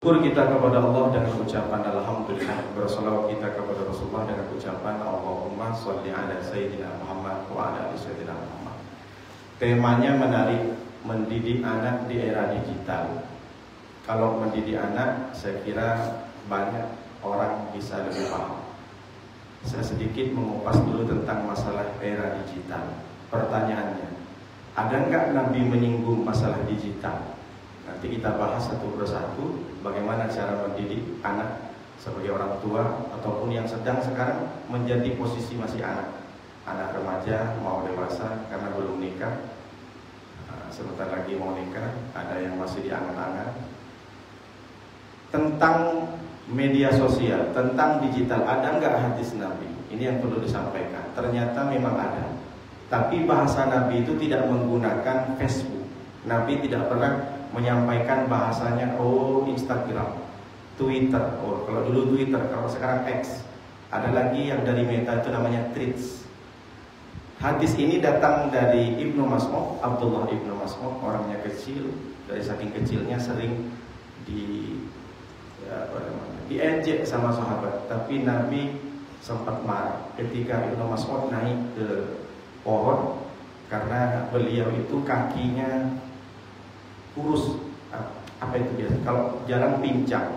Syukur kita kepada Allah dengan ucapan Alhamdulillah. Bersalawat kita kepada Rasulullah dengan ucapan Allahumma sholli ala Sayyidina Muhammad wa ala ali Sayyidina Muhammad. Temanya menarik, mendidik anak di era digital. Kalau mendidik anak, saya kira banyak orang bisa lebih paham. Saya sedikit mengupas dulu tentang masalah era digital. Pertanyaannya, ada nggak Nabi menyinggung masalah digital? Nanti kita bahas satu persatu bagaimana cara mendidik anak sebagai orang tua ataupun yang sedang sekarang menjadi posisi masih anak remaja mau dewasa karena belum nikah, sebentar lagi mau nikah, ada yang masih diangan-angan. Tentang media sosial, tentang digital, ada nggak hadis Nabi? Ini yang perlu disampaikan. Ternyata memang ada, tapi bahasa Nabi itu tidak menggunakan Facebook. Nabi tidak pernah menyampaikan bahasanya Instagram, Twitter, kalau dulu Twitter, kalau sekarang X. Ada lagi yang dari Meta itu namanya Threads. Hadis ini datang dari Ibnu Mas'ud, Abdullah Ibnu Mas'ud, orangnya kecil, dari saking kecilnya sering diejek sama sahabat. Tapi Nabi sempat marah ketika Ibnu Mas'ud naik ke pohon karena beliau itu kakinya kurus. Apa itu biasa? Kalau jalan pincang,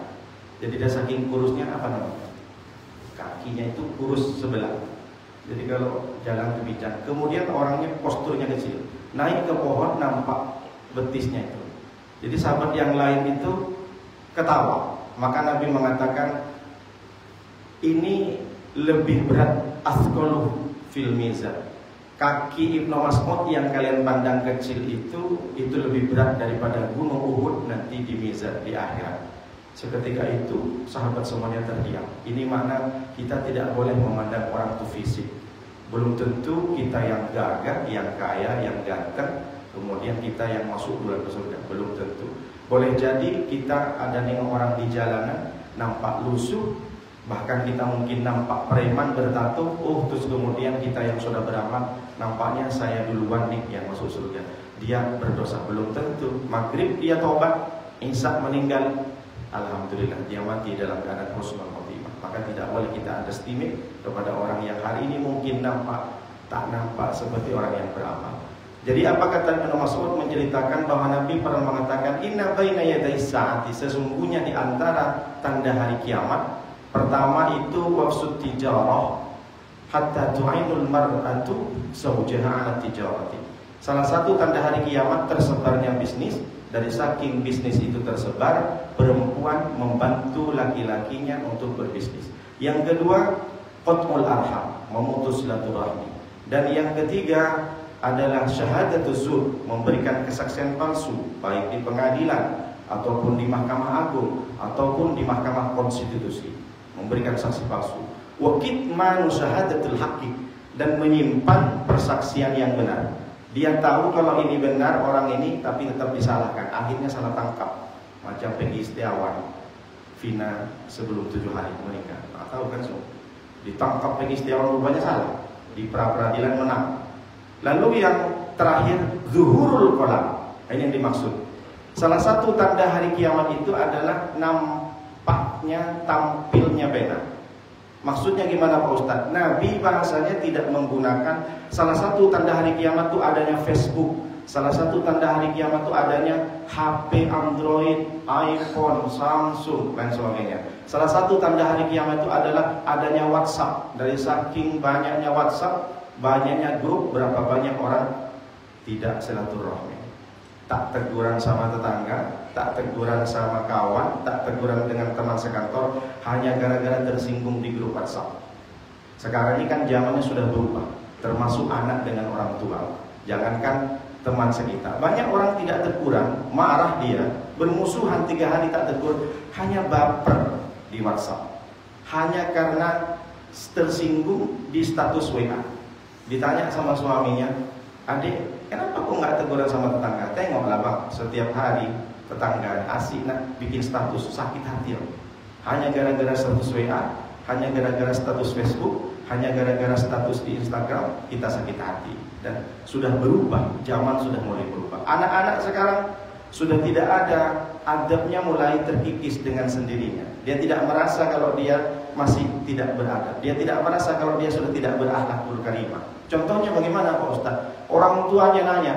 jadi dia saking kurusnya apa namanya? Kakinya itu kurus sebelah. Jadi kalau jalan itu pincang. Kemudian orangnya posturnya kecil, naik ke pohon nampak betisnya itu. Jadi sahabat yang lain itu ketawa. Maka Nabi mengatakan ini lebih berat asqalu fil mizan. Kaki Ibnu Mas'ud yang kalian pandang kecil itu lebih berat daripada gunung Uhud nanti di mizan di akhirat. Seketika itu sahabat semuanya terdiam. Ini mana kita tidak boleh memandang orang itu fisik. Belum tentu kita yang gagah, yang kaya, yang ganteng, kemudian kita yang masuk duluan ke surga. Belum tentu. Boleh jadi kita ada nengok orang di jalanan nampak lusuh, bahkan kita mungkin nampak preman bertato, terus kemudian kita yang sudah beramal, nampaknya saya duluan nih yang masuk surga. Dia berdosa, belum tentu. Maghrib dia tobat, Isya meninggal, alhamdulillah dia mati dalam keadaan husnul khotimah. Maka tidak boleh kita underestimate kepada orang yang hari ini mungkin tak nampak seperti orang yang beramal. Jadi apa kata Ibnu Mas'ud menceritakan bahwa Nabi pernah mengatakan inna baina yaday saati, sesungguhnya di antara tanda hari kiamat, pertama itu wafsud tijarah hatta tu'inul mar'atu zawjaha 'ala tijarati. Salah satu tanda hari kiamat tersebarnya bisnis. Dari saking bisnis itu tersebar, perempuan membantu laki-lakinya untuk berbisnis. Yang kedua, qat'ul arham, memutus silaturahmi. Dan yang ketiga adalah syahadatuz zur, memberikan kesaksian palsu baik di pengadilan ataupun di Mahkamah Agung ataupun di Mahkamah Konstitusi, memberikan saksi palsu. Wa kitmanu syahadatul haqqi, dan menyimpan persaksian yang benar. Dia tahu kalau ini benar orang ini, tapi tetap disalahkan, akhirnya salah tangkap. Macam Peggy Setiawan, Vina sebelum 7 hari menikah, tahu kan so? Ditangkap Peggy Setiawan rupanya salah, di pra-peradilan menang. Lalu yang terakhir zuhurul qalam, ini yang dimaksud. Salah satu tanda hari kiamat itu adalah nampaknya, tampilnya pena. Maksudnya gimana Pak Ustadz? Nabi bahasanya tidak menggunakan. Salah satu tanda hari kiamat itu adanya Facebook. Salah satu tanda hari kiamat itu adanya HP Android, iPhone, Samsung, dan sebagainya. Salah satu tanda hari kiamat itu adalah adanya WhatsApp. Dari saking banyaknya WhatsApp, banyaknya grup, berapa banyak orang tidak silaturahmi, tak teguran sama tetangga, tak teguran sama kawan, tak teguran dengan teman sekantor, hanya gara-gara tersinggung di grup WhatsApp. Sekarang ini kan zamannya sudah berubah, termasuk anak dengan orang tua. Jangankan teman sekitar, banyak orang tidak teguran, marah dia, bermusuhan 3 hari tak tegur, hanya baper di WhatsApp, hanya karena tersinggung di status WA. Ditanya sama suaminya, adik, kenapa kok nggak teguran sama tetangga? Tengoklah bang, setiap hari tetangga asik nak bikin status, sakit hati loh. Hanya gara-gara status WA, hanya gara-gara status Facebook, hanya gara-gara status di Instagram, kita sakit hati. Dan sudah berubah, zaman sudah mulai berubah. Anak-anak sekarang Sudah tidak ada, adabnya mulai terkikis dengan sendirinya. Dia tidak merasa kalau dia masih tidak beradab. Dia tidak merasa kalau dia sudah tidak berakhlakul karimah. Contohnya bagaimana Pak Ustaz? Orang tuanya nanya,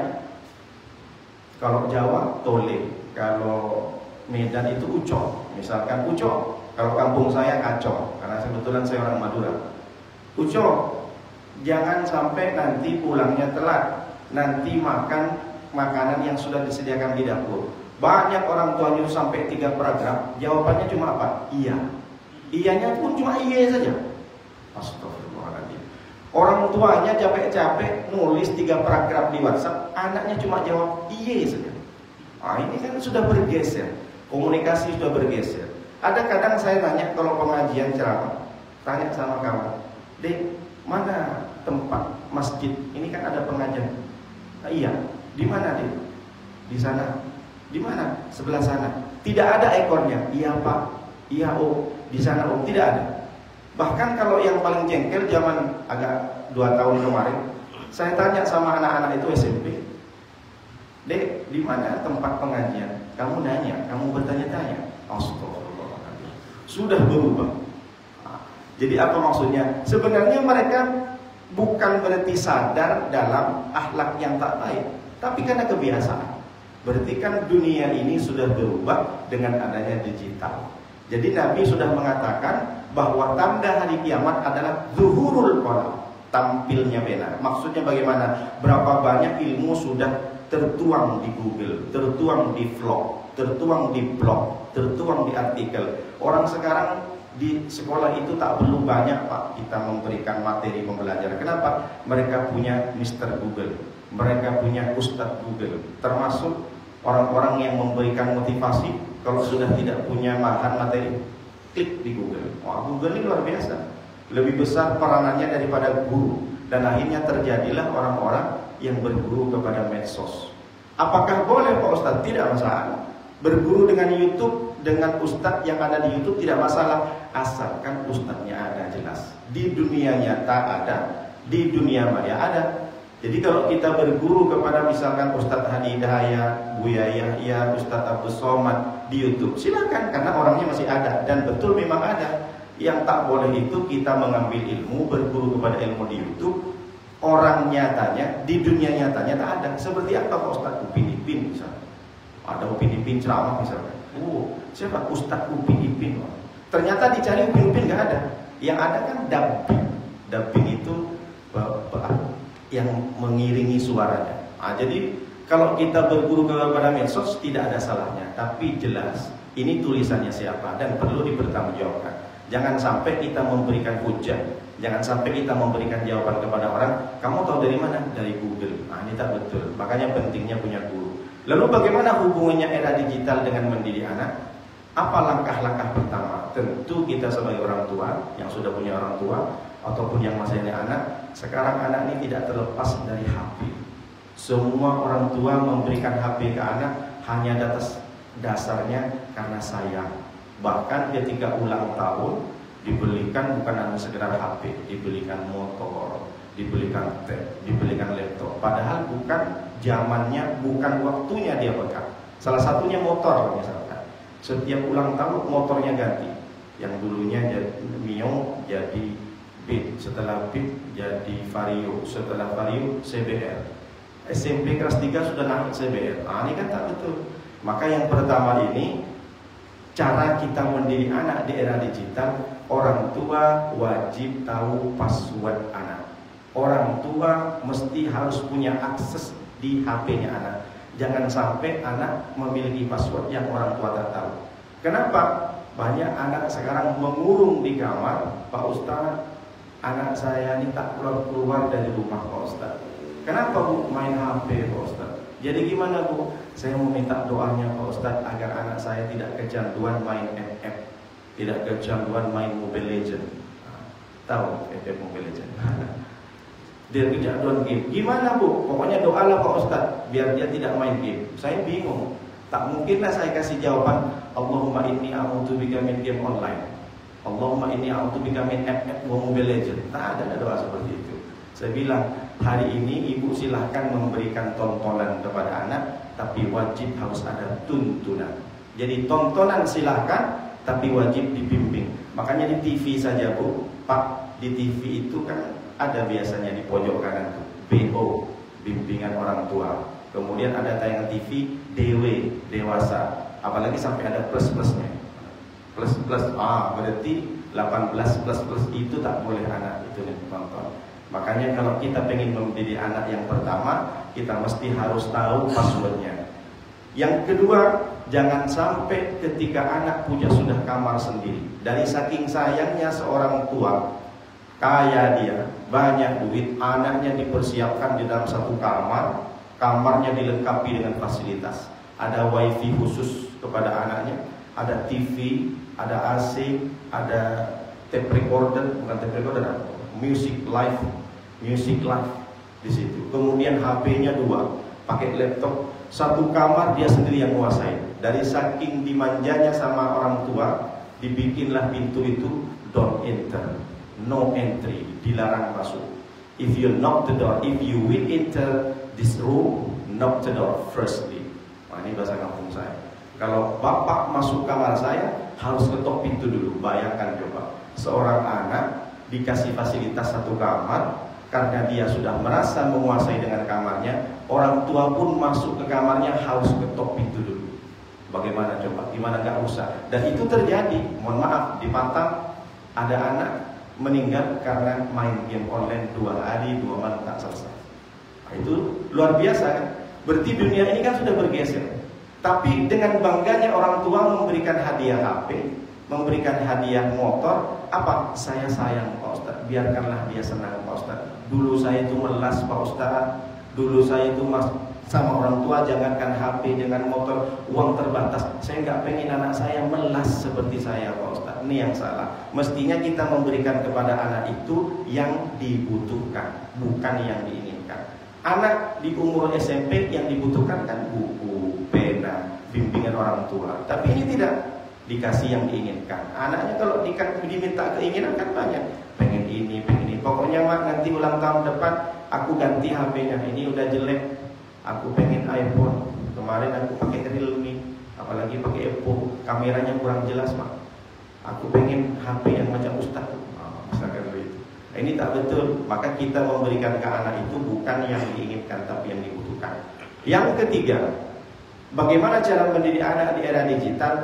kalau Jawa tole, kalau Medan itu ucok. Misalkan ucok, kalau kampung saya kacau, karena kebetulan saya orang Madura. Ucok, jangan sampai nanti pulangnya telat, nanti makan makanan yang sudah disediakan di dapur. Banyak orang tuanya sampai 3 paragraf, jawabannya cuma apa? Iya. Iyanya pun cuma iya saja. Astagfirullahaladzim. Orang tuanya capek-capek nulis 3 paragraf di WhatsApp, anaknya cuma jawab iya saja. Ini kan sudah bergeser, komunikasi sudah bergeser. Ada kadang saya nanya kalau pengajian ceramah, tanya sama kawan, Dek, mana tempat masjid? Ini kan ada pengajian. Iya. Di mana, Dek? Di sana. Di mana? Sebelah sana. Tidak ada ekornya. Iya, Pak. Iya, Om. Di sana, Om. Tidak ada. Bahkan kalau yang paling jengkel zaman agak 2 tahun kemarin, saya tanya sama anak-anak itu SMP, Dek, di mana tempat pengajian? Kamu nanya, kamu bertanya-tanya. Astagfirullahaladzim. Sudah berubah. Jadi apa maksudnya? Sebenarnya mereka bukan berarti sadar dalam akhlak yang tak baik, tapi karena kebiasaan. Berarti kan dunia ini sudah berubah dengan adanya digital. Jadi Nabi sudah mengatakan bahwa tanda hari kiamat adalah zuhurul qalam, tampilnya pena. Maksudnya bagaimana? Berapa banyak ilmu sudah tertuang di Google, tertuang di vlog, tertuang di blog, tertuang di artikel. Orang sekarang di sekolah itu tak perlu banyak Pak kita memberikan materi pembelajaran. Kenapa? Mereka punya Mr. Google, mereka punya Ustadz Google. Termasuk orang-orang yang memberikan motivasi, kalau sudah tidak punya bahan materi, klik di Google. Wah, Google ini luar biasa, lebih besar peranannya daripada guru. Dan akhirnya terjadilah orang-orang yang berguru kepada medsos. Apakah boleh Pak Ustadz? Tidak masalah. Berguru dengan YouTube, dengan Ustadz yang ada di YouTube tidak masalah, asalkan Ustadznya ada jelas. Di dunia nyata ada, di dunia maya ada. Jadi kalau kita berguru kepada misalkan Ustadz Hadi Hidayat, Buya Yahya, Ustadz Abdul Somad di YouTube, silakan, karena orangnya masih ada dan betul memang ada. Yang tak boleh itu kita mengambil ilmu, berguru kepada ilmu di YouTube, orang nyatanya di dunia nyatanya tak ada. Seperti apa Pak Ustadz Upin Ipin misalnya? Ada Upin Ipin ceramah misalnya. Siapa? Ustadz Upin Ipin. Ternyata dicari Upin Ipin nggak ada. Yang ada kan dubbing. Dubbing itu yang mengiringi suaranya. Jadi kalau kita berguru kepada medsos tidak ada salahnya, tapi jelas ini tulisannya siapa dan perlu dipertanggungjawabkan. Jangan sampai kita memberikan hujah, jangan sampai kita memberikan jawaban kepada orang, kamu tahu dari mana? Dari Google. Ini tak betul. Makanya pentingnya punya guru. Lalu bagaimana hubungannya era digital dengan mendidik anak? Apa langkah-langkah pertama? Tentu kita sebagai orang tua yang sudah punya orang tua ataupun yang masih punya anak, sekarang anak ini tidak terlepas dari HP. Semua orang tua memberikan HP ke anak hanya atas dasarnya karena sayang. Bahkan ketika ulang tahun dibelikan bukan hanya sekedar HP, dibelikan motor, dibelikan tab, dibelikan laptop. Padahal bukan zamannya, bukan waktunya dia pegang. Salah satunya motor misalkan. Setiap ulang tahun motornya ganti. Yang dulunya jadi Mio jadi Beat, setelah Beat jadi Vario, setelah Vario CBR. SMP kelas 3 sudah naik CBR. Ini kan tak betul. Maka yang pertama ini, cara kita mendidik anak di era digital, orang tua wajib tahu password anak. Orang tua mesti harus punya akses di HP-nya anak. Jangan sampai anak memiliki password yang orang tua tak tahu. Kenapa? Banyak anak sekarang mengurung di kamar, Pak Ustaz, anak saya ini tak keluar dari rumah Pak Ustaz. Kenapa Bu? Main HP Pak Ustaz. Jadi gimana Bu? Saya mau minta doanya Pak Ustaz agar anak saya tidak kecanduan main FF, tidak kecanduan main Mobile Legend. Tahu FF Mobile Legend? Dia kecanduan game. Gimana Bu? Pokoknya doalah Pak Ustaz biar dia tidak main game. Saya bingung. Tak mungkinlah saya kasih jawaban Allahumma inni a'udzubika min game online, Allahumma inni a'udzubika min FF Mobile Legend. Tak ada doa seperti itu. Saya bilang hari ini ibu silahkan memberikan tontonan kepada anak, tapi wajib harus ada tuntunan. Jadi tontonan silahkan, tapi wajib dibimbing. Makanya di TV saja Bu, Pak, di TV itu kan ada biasanya di pojok kanan tuh BO, bimbingan orang tua. Kemudian ada tayangan TV DW, dewasa. Apalagi sampai ada plus-plusnya. Plus-plus, berarti 18 plus itu tak boleh anak itu nonton. Makanya kalau kita pengen mendidik anak yang pertama, kita mesti harus tahu passwordnya. Yang kedua, jangan sampai ketika anak punya sudah kamar sendiri. Dari saking sayangnya seorang tua, kaya dia, banyak duit, anaknya dipersiapkan di dalam satu kamar, kamarnya dilengkapi dengan fasilitas. Ada wifi khusus kepada anaknya, ada TV, ada AC, ada tape recorder, bukan tape recorder, music live di situ. Kemudian HP-nya 2, pakai laptop, satu kamar dia sendiri yang menguasai. Dari saking dimanjanya sama orang tua, dibikinlah pintu itu don't enter, no entry, dilarang masuk. If you knock the door, if you will enter this room, knock the door firstly. Nah, ini bahasa kampung saya. Kalau bapak masuk kamar saya, harus ketok pintu dulu. Bayangkan coba, seorang anak dikasih fasilitas satu kamar, karena dia sudah merasa menguasai dengan kamarnya, orang tua pun masuk ke kamarnya harus ketok pintu dulu. Bagaimana coba? Gimana gak usah? Dan itu terjadi, mohon maaf, di Batam ada anak meninggal karena main game online 2 hari 2 malam tak selesai. Nah, itu luar biasa kan? Berarti dunia ini kan sudah bergeser. Tapi dengan bangganya orang tua memberikan hadiah HP, memberikan hadiah motor. Apa? Saya sayang Pak Ustaz, biarkanlah dia senang Pak Ustaz. Dulu saya itu melas Pak Ustaz, dulu saya itu sama orang tua, jangankan HP, jangan motor, uang terbatas. Saya nggak pengen anak saya melas seperti saya Pak Ustaz. Ini yang salah. Mestinya kita memberikan kepada anak itu yang dibutuhkan, bukan yang diinginkan. Anak di umur SMP yang dibutuhkan kan buku, pena, bimbingan orang tua. Tapi ini tidak dikasih yang diinginkan. Anaknya kalau diminta keinginan kan banyak. Pengen ini, pengen ini. Pokoknya mak nanti ulang tahun depan aku ganti HP-nya. Ini udah jelek. Aku pengen iPhone. Kemarin aku pakai Realme, apalagi pakai Oppo. Kameranya kurang jelas mak. Aku pengen HP yang macam Ustaz. Misalkan begitu. Ini tak betul. Maka kita memberikan ke anak itu bukan yang diinginkan, tapi yang dibutuhkan. Yang ketiga, bagaimana cara mendidik anak di era digital?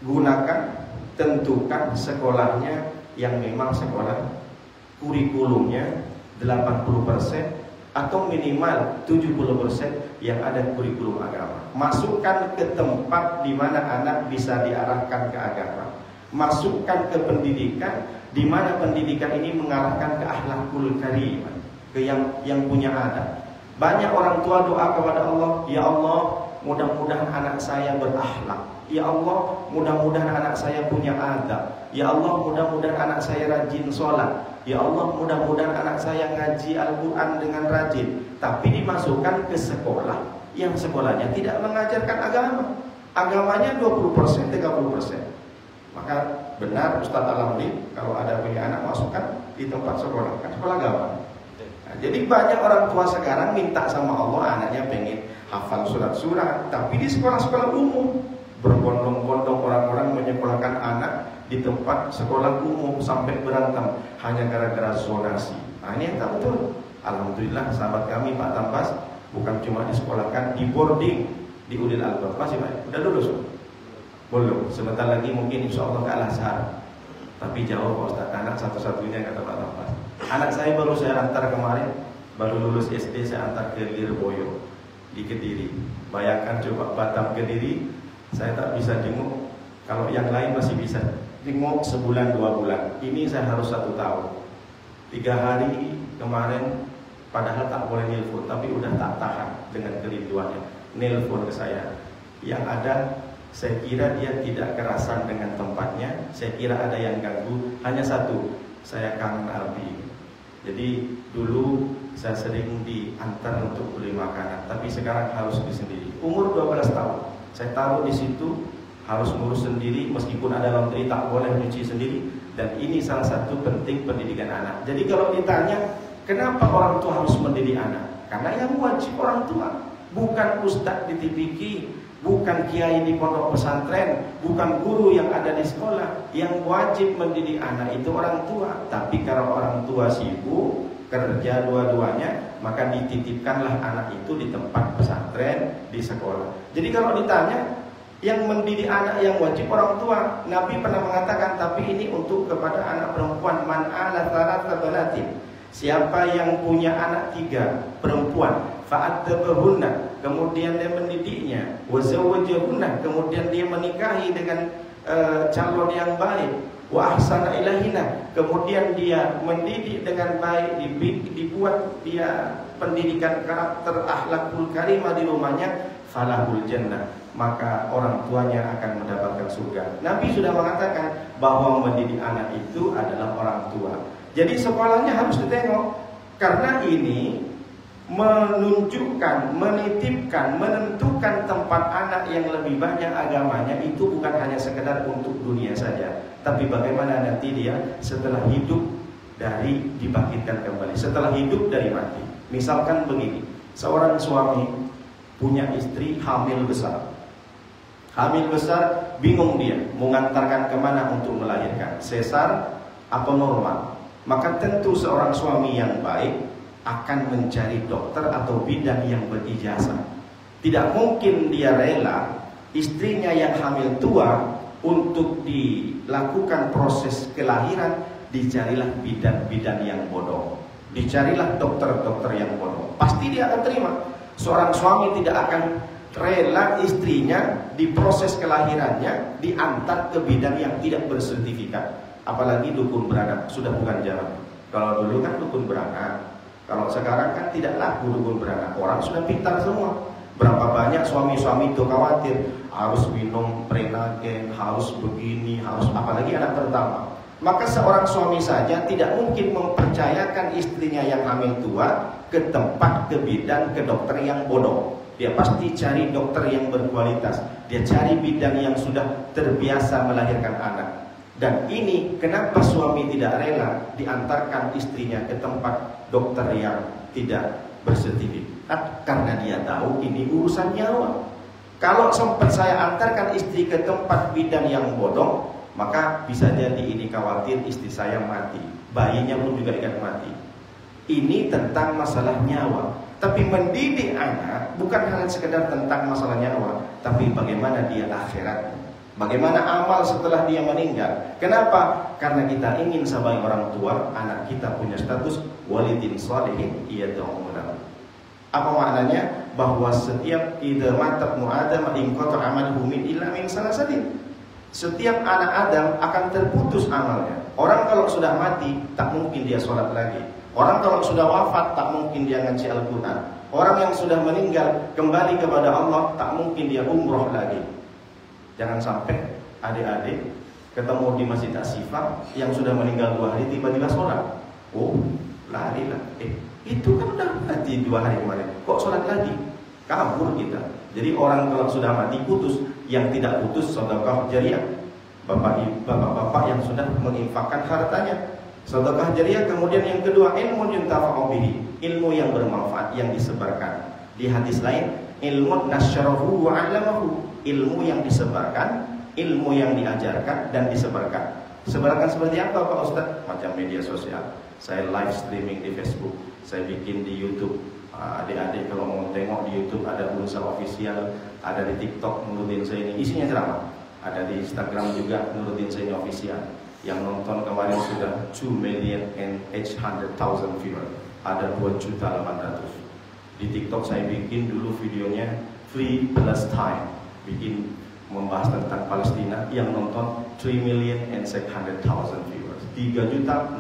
Gunakan, tentukan sekolahnya yang memang sekolah kurikulumnya 80% atau minimal 70% yang ada kurikulum agama. Masukkan ke tempat di mana anak bisa diarahkan ke agama. Masukkan ke pendidikan di mana pendidikan ini mengarahkan ke akhlakul karimah, ke yang punya adab. Banyak orang tua doa kepada Allah, ya Allah, mudah-mudahan anak saya berakhlak. Ya Allah, mudah-mudahan anak saya punya adab. Ya Allah, mudah-mudahan anak saya rajin sholat. Ya Allah, mudah-mudahan anak saya ngaji Al-Quran dengan rajin. Tapi dimasukkan ke sekolah yang sekolahnya tidak mengajarkan agama. Agamanya 20%, 30%. Maka benar Ustaz Alamri, kalau ada punya anak masukkan di tempat sekolah, kan sekolah agama. Nah, jadi banyak orang tua sekarang minta sama Allah anaknya pengen hafal surat-surat, tapi di sekolah-sekolah umum berbondong-bondong orang-orang menyekolahkan anak di tempat sekolah umum sampai berantem hanya gara-gara zonasi. Nah, ini yang tak betul. Alhamdulillah sahabat kami Pak Tambas bukan cuma disekolahkan, di boarding di Udin Al-Bab. Masih Pak? Udah lulus? Belum. Sebentar lagi mungkin insya Allah ke Al-Azhar. Tapi jauh Pak Ustaz, anak satu-satunya kata Pak Tambas. Anak saya baru saya antar kemarin, baru lulus SD saya antar ke Lirboyo di Kediri. Bayangkan coba Batam Kediri, saya tak bisa jenguk. Kalau yang lain masih bisa jenguk sebulan 2 bulan. Ini saya harus 1 tahun. 3 hari kemarin, padahal tak boleh nelpon, tapi udah tak tahan dengan kerinduannya. Nelpon ke saya. Yang ada, saya kira dia tidak kerasan dengan tempatnya. Saya kira ada yang ganggu. Hanya satu, saya kangen Abi. Jadi dulu saya sering diantar untuk beli makanan, tapi sekarang harus beli sendiri. Umur 12 tahun, saya taruh di situ, harus ngurus sendiri, meskipun ada laundry tak boleh nyuci sendiri. Dan ini salah satu penting pendidikan anak. Jadi kalau ditanya kenapa orang tua harus mendidik anak, karena yang wajib orang tua. bukan ustadz di TPQ, bukan kiai di pondok pesantren, bukan guru yang ada di sekolah. Yang wajib mendidik anak itu orang tua. Tapi kalau orang tua sibuk kerja dua-duanya, maka dititipkanlah anak itu di tempat pesantren, di sekolah. Jadi kalau ditanya, yang mendidik anak yang wajib orang tua. Nabi pernah mengatakan, tapi ini untuk kepada anak perempuan, man ala thalatha banatin. Siapa yang punya anak 3 perempuan, fa'addabahunna, kemudian dia mendidiknya, wa zawwajahunna, kemudian dia menikahi dengan calon yang baik, wa ahsana ilahina, kemudian dia mendidik dengan baik, dibuat dia pendidikan karakter akhlakul karimah di rumahnya, falahul jannah, maka orang tuanya akan mendapatkan surga. Nabi sudah mengatakan bahwa mendidik anak itu adalah orang tua. Jadi sekolahnya harus ditengok, karena ini menunjukkan, menitipkan, menentukan tempat anak yang lebih banyak agamanya. Itu bukan hanya sekedar untuk dunia saja, tapi bagaimana nanti dia setelah hidup dari dibangkitkan kembali, setelah hidup dari mati. Misalkan begini, seorang suami punya istri hamil besar. Hamil besar, bingung dia mau ngantarkan kemana untuk melahirkan, sesar atau normal. Maka tentu seorang suami yang baik akan mencari dokter atau bidan yang berijazah. Tidak mungkin dia rela istrinya yang hamil tua untuk dilakukan proses kelahiran, dicarilah bidan-bidan yang bodoh, dicarilah dokter-dokter yang bodoh. Pasti dia akan terima. Seorang suami tidak akan rela istrinya di proses kelahirannya diantar ke bidan yang tidak bersertifikat. Apalagi dukun beranak, sudah bukan zaman. Kalau dulu kan dukun beranak, kalau sekarang kan tidak laku dukun beranak. Orang sudah pintar semua. Berapa banyak suami-suami itu khawatir harus minum Prenagen, harus begini, harus apalagi anak pertama. Maka seorang suami saja tidak mungkin mempercayakan istrinya yang hamil tua ke tempat, ke bidan, ke dokter yang bodoh. Dia pasti cari dokter yang berkualitas. Dia cari bidan yang sudah terbiasa melahirkan anak. Dan ini kenapa suami tidak rela diantarkan istrinya ke tempat dokter yang tidak bersertifikat? Karena dia tahu ini urusan nyawa. Kalau sempat saya antarkan istri ke tempat bidan yang bodoh, maka bisa jadi ini khawatir istri saya mati, bayinya pun juga akan mati. Ini tentang masalah nyawa. Tapi mendidik anak bukan hanya sekedar tentang masalah nyawa, tapi bagaimana dia akhiratnya, bagaimana amal setelah dia meninggal. Kenapa? Karena kita ingin sebagai orang tua anak kita punya status walidin sholihin yad'ulahu. Apa maknanya? Bahwa setiap idza mata ibnu adam in qata amaluhu min illa min salasatin. Setiap anak Adam akan terputus amalnya. Orang kalau sudah mati tak mungkin dia sholat lagi. Orang kalau sudah wafat tak mungkin dia ngaji Al-Quran. Orang yang sudah meninggal kembali kepada Allah tak mungkin dia umroh lagi. Jangan sampai adik-adik ketemu di Masjid Asifah yang sudah meninggal 2 hari tiba-tiba sholat. Oh, lari lah. Itu kan udah mati 2 hari kemarin. Kok sholat lagi? Kabur kita. Jadi orang kalau sudah mati putus. Yang tidak putus sedekah jariyah. Bapak-bapak yang sudah menginfakkan hartanya, sedekah jariyah. Kemudian yang kedua, ilmu yuntafa'u bihi, ilmu yang bermanfaat yang disebarkan. Di hadis lain, ilmu nasyarahu wa 'allamahu, ilmu yang disebarkan, ilmu yang diajarkan dan disebarkan. Sebarkan seperti apa Pak Ustaz? Macam media sosial. Saya live streaming di Facebook, saya bikin di YouTube. Adik-adik kalau mau tengok di YouTube ada Unsa Official, ada di TikTok Nuruddin Zaini, isinya ceramah. Ada di Instagram juga Nuruddin Zaini Official. Yang nonton kemarin sudah 2.800.000 viewer, ada 2.800.000. Di TikTok saya bikin dulu videonya Free Palestine, bikin membahas tentang Palestina, yang nonton 3.600.000 viewers, 3.600.000.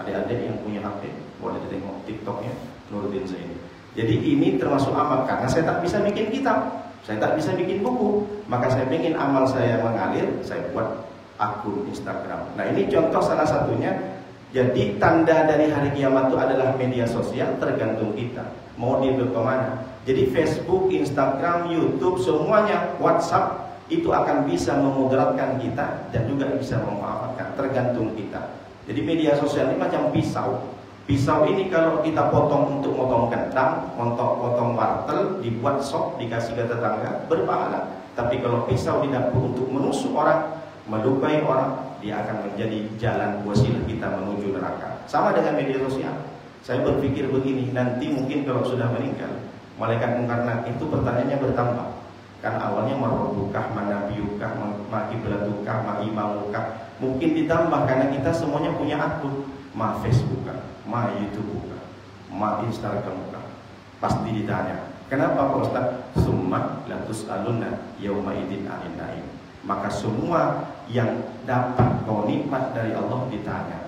Adik-adik yang punya HP boleh tengok TikToknya Nuruddin Zaini. Jadi ini termasuk amal, karena saya tak bisa bikin kitab, saya tak bisa bikin buku, maka saya ingin amal saya mengalir, saya buat akun Instagram. Nah ini contoh salah satunya. Jadi tanda dari hari kiamat itu adalah media sosial, tergantung kita mau dibawa kemana. Jadi Facebook, Instagram, YouTube, semuanya, WhatsApp itu akan bisa memudaratkan kita dan juga bisa memanfaatkan, tergantung kita. Jadi media sosial ini macam pisau. Pisau ini kalau kita potong untuk potong kentang, potong wortel, dibuat sop, dikasih ke tetangga, berpahala. Tapi kalau pisau di dapur untuk menusuk orang, melukai orang, dia akan menjadi jalan wasilah kita menuju neraka. Sama dengan media sosial. Saya berpikir begini, nanti mungkin kalau sudah meninggal, malaikat mungkar nakir itu pertanyaannya bertambah. Kan awalnya marobukah, manabiyukah, makiblatukah, maimamukah. Mungkin ditambah karena kita semuanya punya akun. Ma Facebookah, ma YouTubekah, ma Instagramkah. Pasti ditanya. Kenapa Pak Ustaz? Summa latus aluna yauma idin anin naim. Maka semua yang dapat kau nikmat dari Allah ditanya.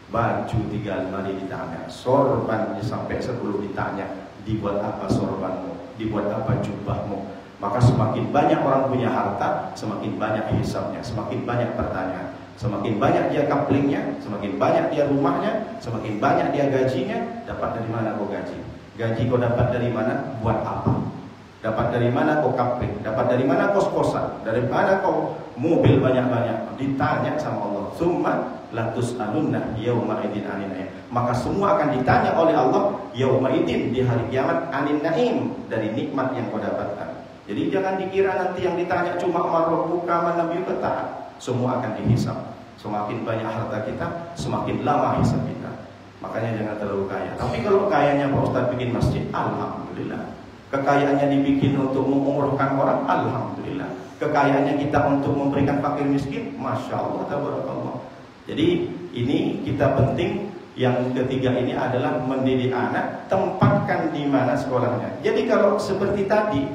Baju 3 lemari ditanya, sorban sampai 10 ditanya, dibuat apa sorbanmu, dibuat apa jubahmu. Maka semakin banyak orang punya harta, semakin banyak hisabnya, semakin banyak pertanyaan. Semakin banyak dia kaplingnya, semakin banyak dia rumahnya, semakin banyak dia gajinya. Dapat dari mana kau gaji? Gaji kau dapat dari mana? Buat apa? Dapat dari mana kau kapling? Dapat dari mana kos-kosan? Dari mana kau mobil banyak-banyak? Ditanya sama Allah. Summa latus alunna yauma idin anin naim. Maka semua akan ditanya oleh Allah yauma idin, di hari kiamat, anin naim, dari nikmat yang kau dapatkan. Jadi jangan dikira nanti yang ditanya cuma marobbuka manabiyuka, tak. Semua akan dihisab. Semakin banyak harta kita, semakin lama hisab kita. Makanya jangan terlalu kaya. Tapi kalau kayanya Pak Ustaz bikin masjid, alhamdulillah. Kekayaannya dibikin untuk mengumrohkan orang, alhamdulillah. Kekayaannya kita untuk memberikan fakir miskin, masya Allah, tabarakallah. Jadi ini kita penting. Yang ketiga ini adalah mendidik anak, tempatkan di mana sekolahnya. Jadi kalau seperti tadi,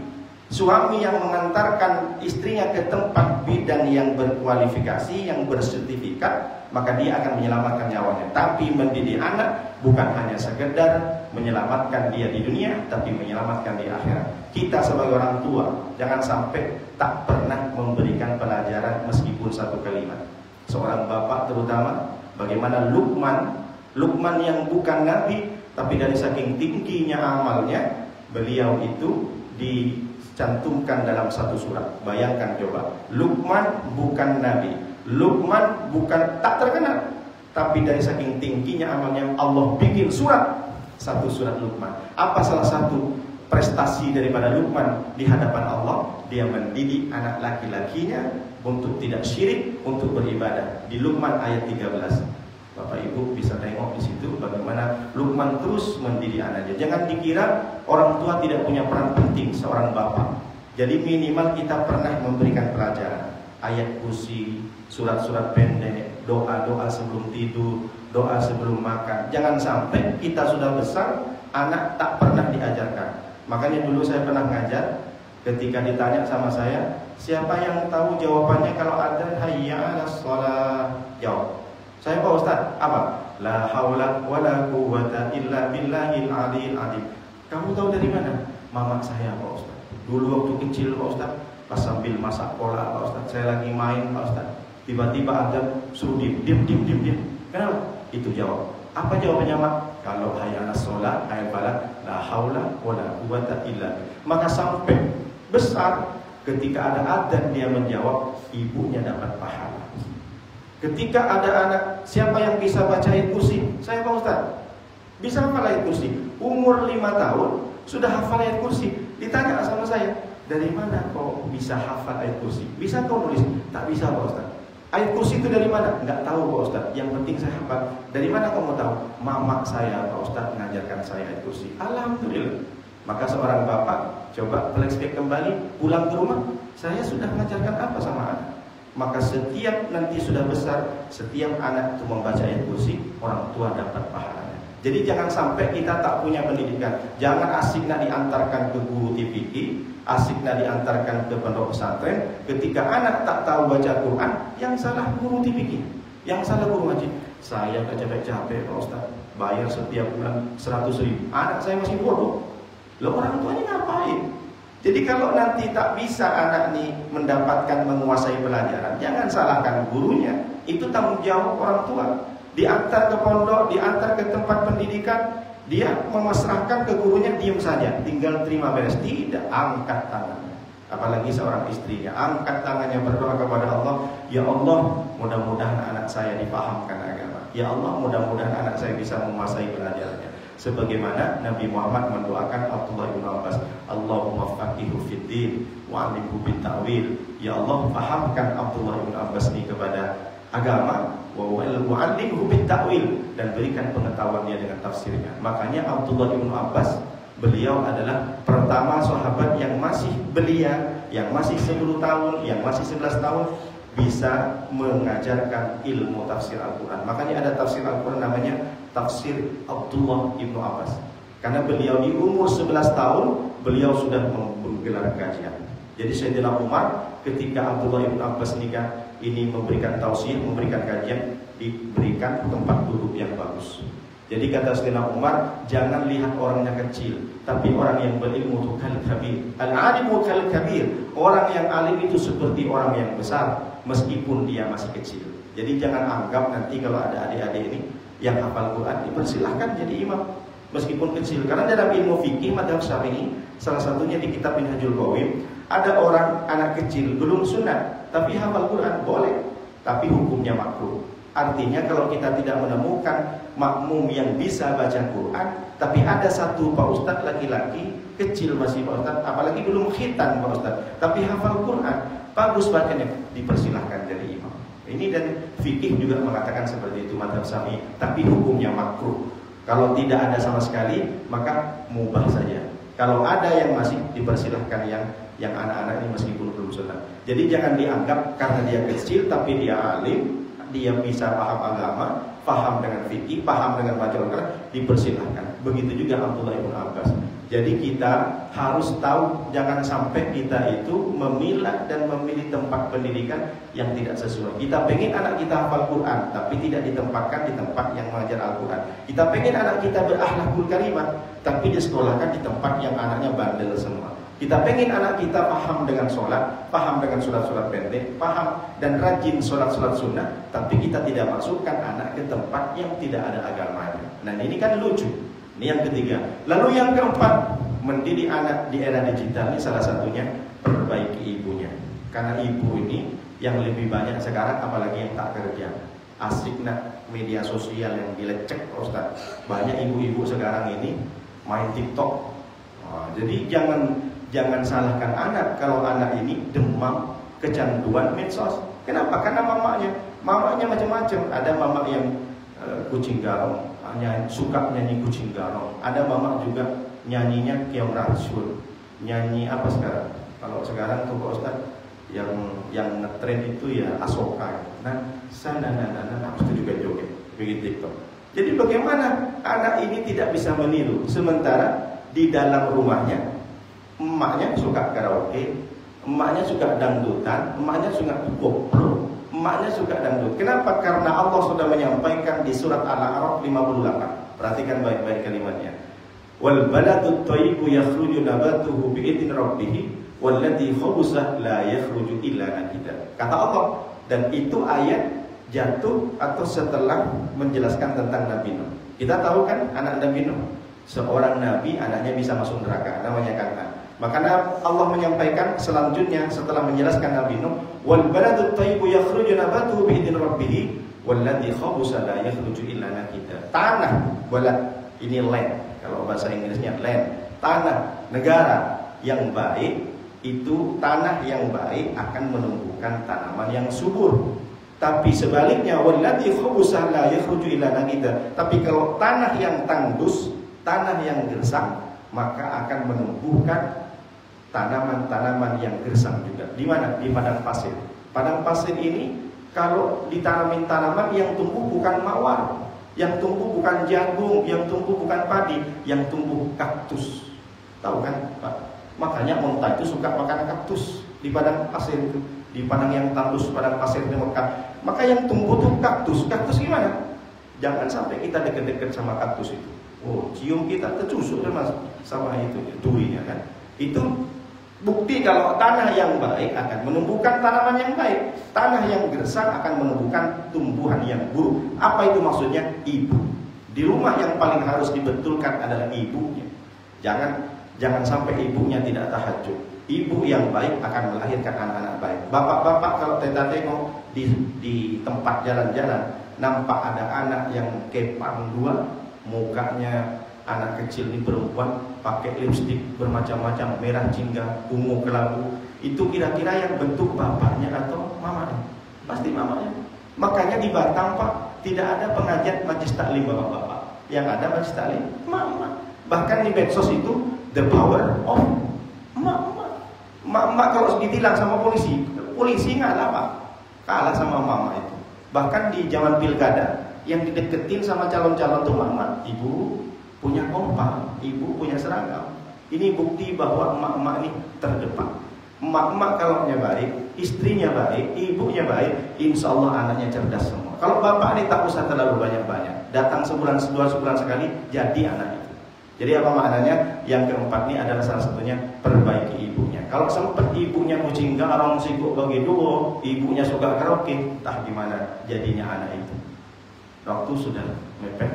suami yang mengantarkan istrinya ke tempat bidan yang berkualifikasi, yang bersertifikat, maka dia akan menyelamatkan nyawanya. Tapi mendidik anak bukan hanya sekedar menyelamatkan dia di dunia, tapi menyelamatkan di akhirat. Kita sebagai orang tua jangan sampai tak pernah memberikan pelajaran meskipun satu kalimat. Seorang bapak terutama, bagaimana Luqman yang bukan nabi, tapi dari saking tingginya amalnya, beliau itu dicantumkan dalam satu surat. Bayangkan coba, Luqman bukan nabi, Luqman bukan tak terkenal, tapi dari saking tingginya amalnya Allah bikin surat, satu surat Luqman. Apa salah satu prestasi daripada Luqman di hadapan Allah? Dia mendidik anak laki-lakinya untuk tidak syirik, untuk beribadah. Di Luqman ayat 13. Bapak Ibu bisa tengok di situ bagaimana Luqman terus mendidik anaknya. Jangan dikira orang tua tidak punya peran penting seorang bapak. Jadi minimal kita pernah memberikan pelajaran. Ayat kursi, surat-surat pendek, doa-doa sebelum tidur, doa sebelum makan. Jangan sampai kita sudah besar, anak tak pernah diajarkan. Makanya dulu saya pernah ngajar, ketika ditanya sama saya, siapa yang tahu jawabannya kalau ada hayya 'alas shalah? Jawab. Saya Pak Ustaz, apa? La haula wala quwwata illa billahil aliyil azim. Kamu tahu dari mana? Mama saya Pak Ustaz. Dulu waktu kecil Pak Ustaz, pas sambil masak pola Pak Ustaz, saya lagi main Pak Ustaz. Tiba-tiba ada suruh diam. Kenapa? Itu jawab. Apa jawabannya Mak? Kalau hayya 'alas shalah, ayat balad, la haula wala quwwata illa. Maka sampai besar ketika ada adzan dia menjawab, ibunya dapat pahala. Ketika ada anak, siapa yang bisa baca ayat kursi? Saya Pak Ustaz. Bisa hafal ayat kursi. Umur 5 tahun sudah hafal ayat kursi. Ditanya sama saya, dari mana kau bisa hafal ayat kursi? Bisa kau nulis? Tak bisa Pak Ustaz. Ayat kursi itu dari mana? Enggak tahu Pak Ustaz. Yang penting saya hafal. Dari mana kamu tahu? Mama saya Pak Ustaz mengajarkan saya ayat kursi. Alhamdulillah. Maka seorang bapak coba flashback kembali, pulang ke rumah, saya sudah mengajarkan apa sama anak? Maka setiap nanti sudah besar, setiap anak itu membaca ayat kursi, orang tua dapat pahalanya. Jadi jangan sampai kita tak punya pendidikan. Jangan asik nak diantarkan ke guru TPQ, asik nak diantarkan ke pondok pesantren. Ketika anak tak tahu baca Quran, yang salah guru TPQ, yang salah guru ngaji. Saya tak capek-capek Pak Ustaz, bayar setiap bulan 100.000. Anak saya masih bodoh. Loh, orang tuanya ngapain? Jadi kalau nanti tak bisa anak ini mendapatkan menguasai pelajaran, jangan salahkan gurunya. Itu tanggung jawab orang tua. Diantar ke pondok, diantar ke tempat pendidikan, dia memasrahkan ke gurunya, diam saja, tinggal terima beres. Tidak, angkat tangannya. Apalagi seorang istrinya, angkat tangannya berdoa kepada Allah, ya Allah, mudah-mudahan anak saya dipahamkan agama. Ya Allah, mudah-mudahan anak saya bisa menguasai belajarnya. Sebagaimana Nabi Muhammad mendoakan Abdullah bin Abbas, Allahumma faqihu fid din wa 'allimhu bit ta'wil. Ya Allah, fahamkan Abdullah bin Abbas ini kepada agama, wa 'allimhu bit ta'wil, dan berikan pengetahuannya dengan tafsirnya. Makanya Abdullah bin Abbas, beliau adalah pertama sahabat yang masih belia, yang masih 10 tahun, yang masih 11 tahun bisa mengajarkan ilmu tafsir Al-Quran. Makanya ada tafsir Al-Quran namanya tafsir Abdullah ibnu Abbas. Karena beliau di umur 11 tahun beliau sudah menggelar kajian. Jadi Sayyidina Umar ketika Abdullah ibnu Abbas nikah ini memberikan tausiah, memberikan kajian, diberikan tempat duduk yang bagus. Jadi kata Sayyidina Umar, jangan lihat orangnya kecil, tapi orang yang berilmu itu kal kabir. Al-alimu kal kabir. Orang yang alim itu seperti orang yang besar, meskipun dia masih kecil. Jadi jangan anggap nanti kalau ada adik-adik ini yang hafal Quran dipersilahkan jadi imam meskipun kecil. Karena dalam ilmu fikih madzhab Syafi'i, salah satunya di kitab Minhajul Qawim, ada orang anak kecil belum sunat tapi hafal Quran, boleh, tapi hukumnya makruh. Artinya kalau kita tidak menemukan makmum yang bisa baca Quran, tapi ada satu Pak Ustadz laki-laki kecil masih Pak Ustadz, apalagi belum khitan Pak Ustadz, tapi hafal Quran, bagus bacanya, dipersilahkan jadi imam. Ini dan fikih juga mengatakan seperti itu madzhab Syafi'i, tapi hukumnya makruh. Kalau tidak ada sama sekali maka mubah saja. Kalau ada yang masih dipersilahkan yang anak-anak ini meskipun belum sunat. Jadi jangan dianggap karena dia kecil tapi dia alim, dia bisa paham agama, paham dengan fikih, paham dengan baca Al-Quran, dipersilahkan. Begitu juga Abdullah bin Abbas. Jadi kita harus tahu, jangan sampai kita itu memilah dan memilih tempat pendidikan yang tidak sesuai. Kita pengen anak kita hafal Quran, tapi tidak ditempatkan di tempat yang mengajar Al-Quran. Kita pengen anak kita berakhlakul karimah, tapi disekolahkan di tempat yang anaknya bandel semua. Kita pengen anak kita paham dengan sholat, paham dengan sholat-sholat pendek, paham dan rajin sholat-sholat sunnah, tapi kita tidak masukkan anak ke tempat yang tidak ada agamanya. Nah ini kan lucu. Ini yang ketiga. Lalu yang keempat, mendidik anak di era digital ini salah satunya perbaiki ibunya. Karena ibu ini yang lebih banyak sekarang, apalagi yang tak kerja, asik nak media sosial yang dilecek, Ustaz. Banyak ibu-ibu sekarang ini main TikTok. Jadi jangan salahkan anak kalau anak ini demam, kecanduan medsos. Kenapa? Karena mamanya macam-macam. Ada mama yang kucing garong, suka nyanyi kucing garong. Ada mama juga nyanyinya Kiam Rasul. Nyanyi apa sekarang? Kalau sekarang tuh Pak Ustaz yang ngetrend itu ya Asoka. Nah, itu juga joget bikin TikTok. Jadi bagaimana anak ini tidak bisa meniru, sementara di dalam rumahnya emaknya suka karaoke, emaknya suka dangdutan, emaknya suka koplo, emaknya suka dangdut. Kenapa? Karena Allah sudah menyampaikan di surat Al-A'raf 58. Perhatikan baik-baik kalimatnya. Wal baladut thayyibu yakhruju nabatuhu bi'idzni rabbih walladzi khabutha la yakhruju illa nakida. Kata Allah, dan itu ayat jatuh atau setelah menjelaskan tentang Nabi Nuh. Kita tahu kan anak Nabi Nuh, seorang nabi anaknya bisa masuk neraka, namanya Kan'an. Maka Allah menyampaikan selanjutnya setelah menjelaskan Nabi Nuh, wal baladut thayyibu yakhruju nabatuhu bi'idzni rabbih walladzi khabutha la yakhruju illa nakida. Tanah, balad ini land. Kalau bahasa Inggrisnya land, tanah, negara yang baik itu, tanah yang baik akan menumbuhkan tanaman yang subur. Tapi sebaliknya, walladzi khabutha la yakhruju illa nakida. Tapi kalau tanah yang tandus, tanah yang gersang, maka akan menumbuhkan tanaman-tanaman yang gersang juga. Di mana? Di padang pasir. Padang pasir ini kalau ditanamin tanaman yang tumbuh bukan mawar, yang tumbuh bukan jagung, yang tumbuh bukan padi, yang tumbuh kaktus. Tahu kan, Pak? Makanya onta itu suka makan kaktus di padang pasir itu, di padang yang tandus, padang pasir di Mekah. Maka yang tumbuh tuh kaktus. Kaktus gimana? Jangan sampai kita deket-deket sama kaktus itu. Oh, cium kita tercusuk sama itu durinya kan. Itu bukti kalau tanah yang baik akan menumbuhkan tanaman yang baik. Tanah yang gersang akan menumbuhkan tumbuhan yang buruk. Apa itu maksudnya? Ibu. Di rumah yang paling harus dibetulkan adalah ibunya. Jangan sampai ibunya tidak tahajud, Ibu yang baik akan melahirkan anak-anak baik. Bapak-bapak kalau kita tengok di tempat jalan-jalan, nampak ada anak yang kepang dua, mukanya anak kecil ini perempuan, pakai lipstik bermacam-macam, merah jingga, ungu kelabu. Itu kira-kira yang bentuk bapaknya atau mamanya? Pasti mamanya. Makanya di Batam Pak, tidak ada pengajian majlis taklim bapak-bapak. Yang ada majlis taklim mama. Bahkan di medsos itu the power of mama. Mak kalau ditilang sama polisi ngalah Pak, kalah sama mama itu. Bahkan di zaman pilkada yang dideketin sama calon-calon tuh mama, ibu punya kompa, ibu punya seragam. Ini bukti bahwa emak-emak ini terdepan. Emak-emak kalau baik, istrinya baik, ibunya baik, insya Allah anaknya cerdas semua. Kalau bapak ini tak usah terlalu banyak-banyak, datang sebulan, 2 bulan sekali jadi anak itu. Jadi apa maknanya? Yang keempat ini adalah salah satunya perbaiki ibunya. Kalau sempat ibunya kucing garong sibuk bagi dua, ibunya suka karaoke, entah gimana jadinya anak itu. Waktu sudah mepet.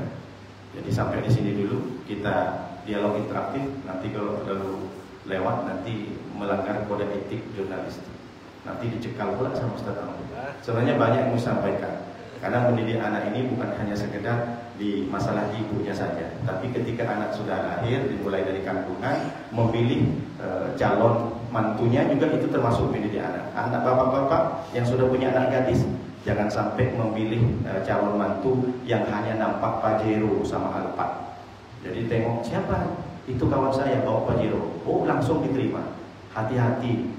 Jadi sampai di sini dulu kita dialog interaktif. Nanti kalau terlalu lewat nanti melanggar kode etik jurnalistik. Nanti dicekal pula sama Ustaz Amri. Sebenarnya banyak yang mau sampaikan. Karena mendidik anak ini bukan hanya sekedar di masalah ibunya saja, tapi ketika anak sudah lahir, dimulai dari kandungan, memilih calon mantunya juga itu termasuk mendidik anak. Anak bapak-bapak yang sudah punya anak gadis, jangan sampai memilih calon mantu yang hanya nampak Pajero sama Alphard. Jadi tengok siapa itu kawan saya bawa Pajero, oh langsung diterima. Hati-hati,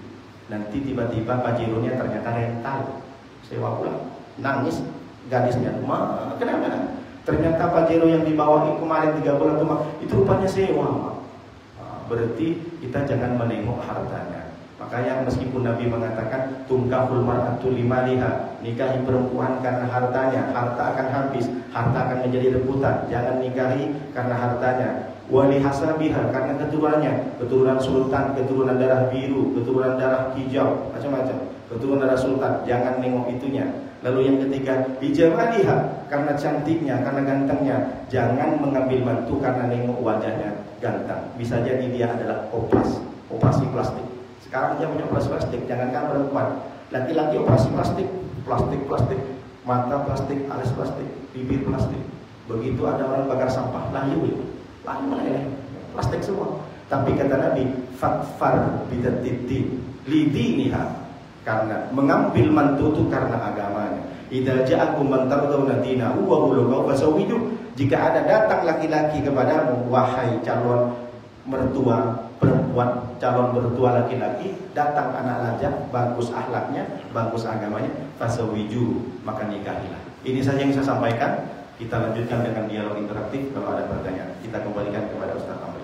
nanti tiba-tiba Pajeronya ternyata rental, sewa pulang, nangis gadisnya, kenapa? Ternyata Pajero yang dibawa kemarin 3 bulan itu rupanya sewa. Berarti kita jangan menengok hartanya. Makanya meskipun Nabi mengatakan tungkahul mar'atu limaliha, nikahi perempuan karena hartanya, harta akan habis, harta akan menjadi rebutan. Jangan nikahi karena hartanya. Wali hasabiha, karena keturunannya, keturunan sultan, keturunan darah biru, keturunan darah hijau, macam-macam, keturunan darah sultan. Jangan nengok itunya. Lalu yang ketiga, bijamaliha, karena cantiknya, karena gantengnya. Jangan mengambil mantu karena nengok wajahnya ganteng. Bisa jadi dia adalah operasi plastik. Sekarang dia punya operasi plastik, jangankan perempuan, laki-laki operasi plastik, mata plastik, alis plastik, bibir plastik. Begitu ada orang bakar sampah, layu plastik semua. Tapi kata Nabi, fatfar bidatiti lidiniha, karena mengambil mantu itu karena agamanya. Idza ja'akum man tardawna dinahu wa khuluquhu fasawwiju. Jika ada datang laki-laki kepadamu, wahai calon mertua perempuan, calon mertua laki-laki, datang anak lajang, bagus akhlaknya, bagus agamanya, fasawwiju, maka nikahilah. Ini saja yang saya sampaikan. Kita lanjutkan dengan dialog interaktif. Kalau ada pertanyaan, kita kembalikan kepada Ustaz Amri.